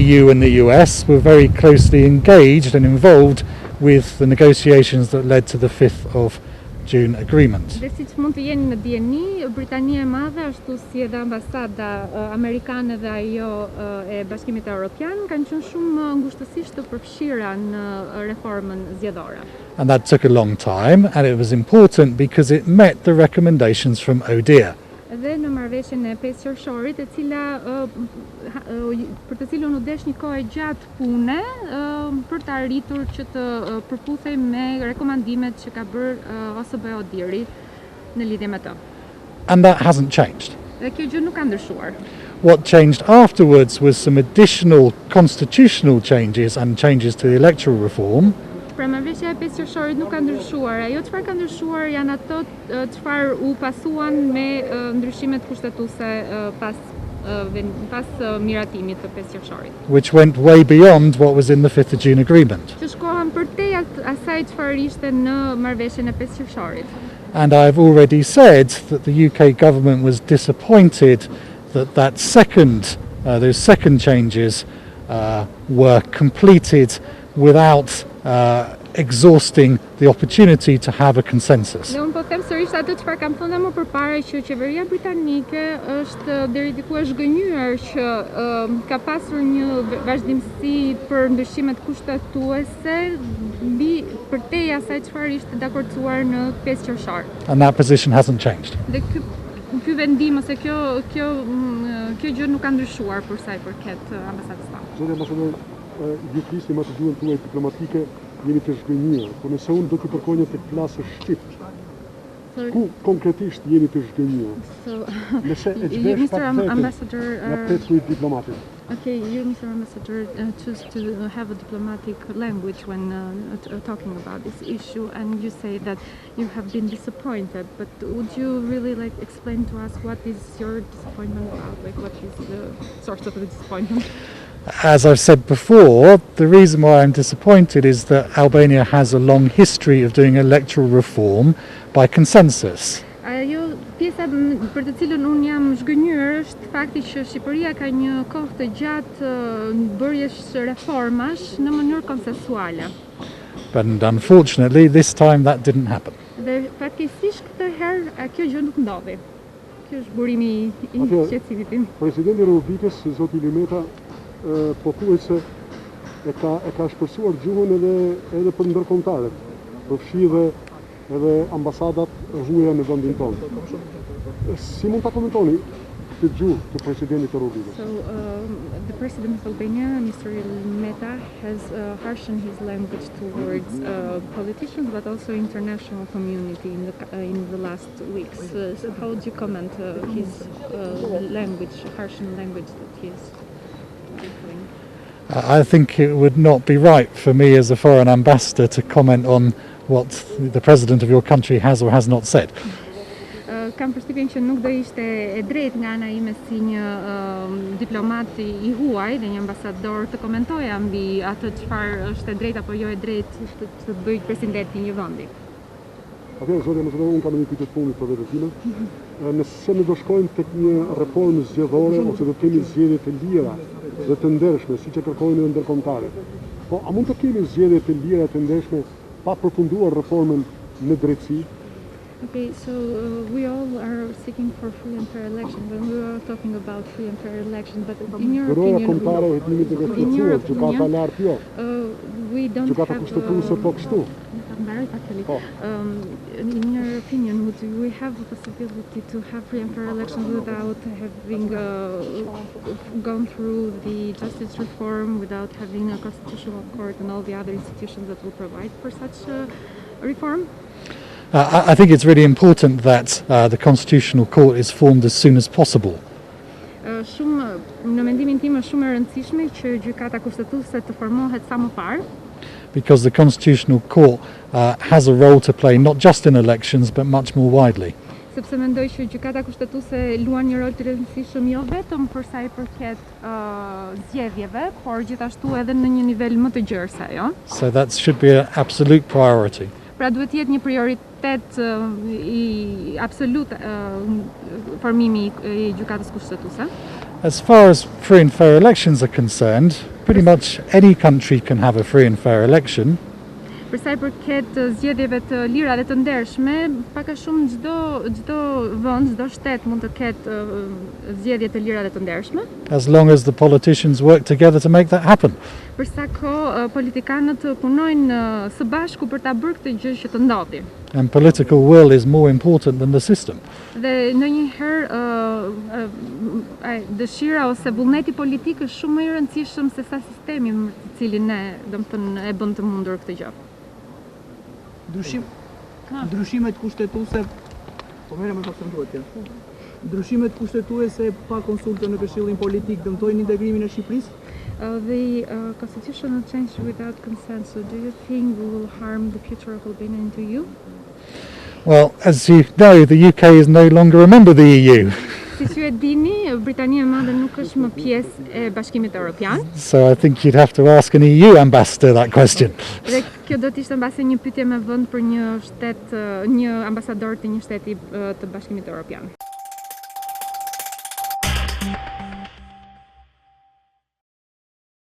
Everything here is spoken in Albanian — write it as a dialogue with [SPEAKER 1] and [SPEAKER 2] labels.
[SPEAKER 1] EU and the US were very closely engaged and involved with the negotiations that led to the 5th of June agreement.
[SPEAKER 2] Dhe siç mund të jeni në dieni, Britania e Madhe ashtu si edhe ambasada amerikane dhe ajo e Bashkimit Evropian kanë qenë shumë ngushtësisht të përfshira në reformën zgjedhore.
[SPEAKER 1] And that took a long time, and it was important because it met the recommendations from ODIHR.
[SPEAKER 2] Dhe në marrëveshjen e 5 qershorit, e cila për të cilën u desh një kohë gjatë pune për të arritur që të përputhej me rekomandimet që ka bërë OSBE-ODIHR-i në lidhje me të.
[SPEAKER 1] And that hasn't changed.
[SPEAKER 2] Dhe kjo gjë nuk ka ndryshuar.
[SPEAKER 1] What changed afterwards was some additional constitutional changes and changes to the electoral reform.
[SPEAKER 2] Pra marrëveshja e 5 qershorit nuk ka ndryshuar. Ajo çfarë ka ndryshuar janë ato çfarë u pasuan me ndryshimet kushtetuese pas miratimit të 5 qershorit.
[SPEAKER 1] Which went way beyond what was in the 5th of June agreement.
[SPEAKER 2] Që shkohen përtej asaj çfarë ishte në marrëveshjen e 5 qershorit.
[SPEAKER 1] And I've already said that the UK government was disappointed that those second changes were completed without exhausting the opportunity to have a consensus.
[SPEAKER 2] Dhe unë po them sërish atë çfarë kam thënë më përpara, që qeveria britanike është deri diku e zhgënjyer që ka pasur një vazhdimsi për ndryshimet kushtetuese mbi përtej asaj çfarë ishte dakorcuar në 5 qershor.
[SPEAKER 1] And that position hasn't changed.
[SPEAKER 2] Dhe ky vendim ose kjo gjë nuk ka ndryshuar për sa i përket ambasadës tonë.
[SPEAKER 3] Zotja ambasador, ju flisni me të gjuhën tuaj diplomatike, jeni të zhgënjyer, por nëse unë do t'ju përkoj një tek klasa shqip, ku konkretisht jeni të zhgënjyer? Nëse e gjvesh pak vetëm nga petsujt diplomatik.
[SPEAKER 2] Okay, you, Mr. Ambassador, choose to have a diplomatic language when talking about this issue, and you say that you have been disappointed. But would you really explain to us what is your disappointment about? What is the source of the disappointment?
[SPEAKER 1] As I've said before, the reason why I'm disappointed is that Albania has a long history of doing electoral reform by consensus.
[SPEAKER 2] Ajo pjesa për të cilën unë jam zhgënjur është fakti që Shqipëria ka një kohë të gjatë bërjesh reformash në mënyrë konsensuale.
[SPEAKER 1] But unfortunately, this time that didn't happen.
[SPEAKER 2] Dhe fatkeqësisht këtë herë kjo gjë nuk ndodhi. Kjo është burimi i shqetësimit tim.
[SPEAKER 3] Presidenti i Republikës, zoti Limeta, pothuajse e ka shpërsuar gjuhën edhe për ndërkombëtarët, përfshi edhe ambasadat huaja në vendin tonë. Si mund ta komentoni këtë gjuhë të presidentit të Republikës?
[SPEAKER 2] So the president of Albania, Mr. Meta, has harshened his language towards politicians, but also international community in the last weeks. So how would you comment his harshened language that he is?
[SPEAKER 1] I think it would not be right for me as a foreign ambassador to comment on what the president of your country has or has not said.
[SPEAKER 2] Kam përshtypjen që nuk do ishte e drejtë nga ana ime si një diplomat i huaj dhe një ambasador të komentoja mbi atë çfarë është e drejtë apo jo e drejtë të bëjë presidenti i një vendi.
[SPEAKER 3] Atëherë, zotja ambasador, unë kam një pyetje të fundit për vetën time. Nëse ne do shkojmë tek një reformë zgjedhore ose do kemi zgjedhje të lira dhe të ndershme, siç e kërkojnë edhe ndërkombëtarët. Po, a mund të kemi zgjedhje të lira të ndershme pa përfunduar reformën në drejtësi?
[SPEAKER 2] Okay, so we all are seeking for free and fair elections, and we are talking about free and fair elections. But in your opinion, we don't have. In your opinion, would we have the possibility to have free and fair elections without having gone through the justice reform, without having a constitutional court and all the other institutions that will provide for such a reform?
[SPEAKER 1] I think it's really important that the Constitutional Court is formed as soon as possible.
[SPEAKER 2] Në mendimin tim është shumë e rëndësishme që gjykata kushtetuese të formohet sa më parë.
[SPEAKER 1] Because the Constitutional Court has a role to play not just in elections but much more widely.
[SPEAKER 2] Sepse mendoj që gjykata kushtetuese luan një rol të rëndësishëm jo vetëm për sa i përket zgjedhjeve, por gjithashtu edhe në një nivel më të gjerë se ajo.
[SPEAKER 1] So that should be an absolute priority.
[SPEAKER 2] Pra duhet jetë një prioritet i absolut formimi i gjykatës kushtetuese.
[SPEAKER 1] As far as free and fair elections are concerned, pretty much any country can have a free and fair election.
[SPEAKER 2] Për sa i përket zgjedhjeve të lira dhe të ndershme, pak a shumë çdo vend, çdo shtet mund të ketë zgjedhje të lira dhe të ndershme,
[SPEAKER 1] as long as the politicians work together to make that happen.
[SPEAKER 2] për sa kohë politikanët punojnë së bashku për ta bërë këtë gjë që të ndodhi.
[SPEAKER 1] And political will is more important than the system.
[SPEAKER 2] Dhe ndonjëherë dëshira ose vullneti politik është shumë më i rëndësishëm se sa sistemi me të cilin ne, domethënë, e bën të mundur këtë gjë.
[SPEAKER 4] Ndryshimet kushtetuese, po merrem me aksentuar. Ndryshimet kushtetuese pa konsultë në Këshillin Politik dëmtojnë integrimin e Shqipërisë?
[SPEAKER 2] The constitutional change without consensus, do you think will harm the future of Albania into you?
[SPEAKER 1] Well, as you know, the UK is no longer a member of the EU.
[SPEAKER 2] Si që e dini, Britania e Madhe nuk është më pjesë e Bashkimit Evropian.
[SPEAKER 1] So I think you'd have to ask an EU ambassador that question.
[SPEAKER 2] Dhe kjo do të ishte mbase një pyetje me vend për një ambasador të një shteti të Bashkimit Evropian.